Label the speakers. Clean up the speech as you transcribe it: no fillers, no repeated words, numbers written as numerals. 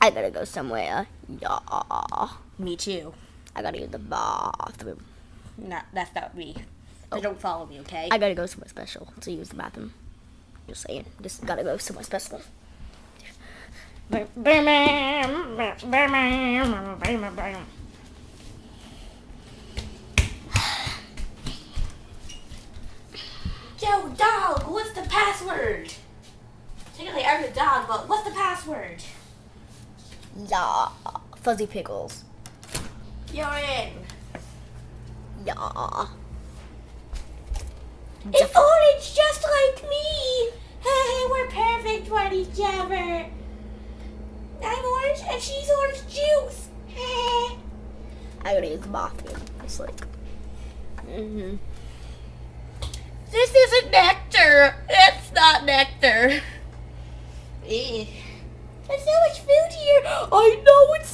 Speaker 1: I gotta go somewhere. Yeah.
Speaker 2: Me too.
Speaker 1: I gotta use the bathroom.
Speaker 2: That's not me. So don't follow me, okay?
Speaker 1: I gotta go somewhere special to use the bathroom. Just saying. Just gotta go somewhere special.
Speaker 2: Yo, dog, what's the password? Technically, I'm the dog, but what's the password?
Speaker 1: Yeah. Fuzzy pickles.
Speaker 2: You're in.
Speaker 1: Yeah.
Speaker 2: It's orange, just like me. Hey, we're perfect for each other. I'm orange and she's orange juice. Hey.
Speaker 1: I gotta use the bathroom. It's like.
Speaker 2: This isn't nectar. It's not nectar. There's so much food here. I know, it's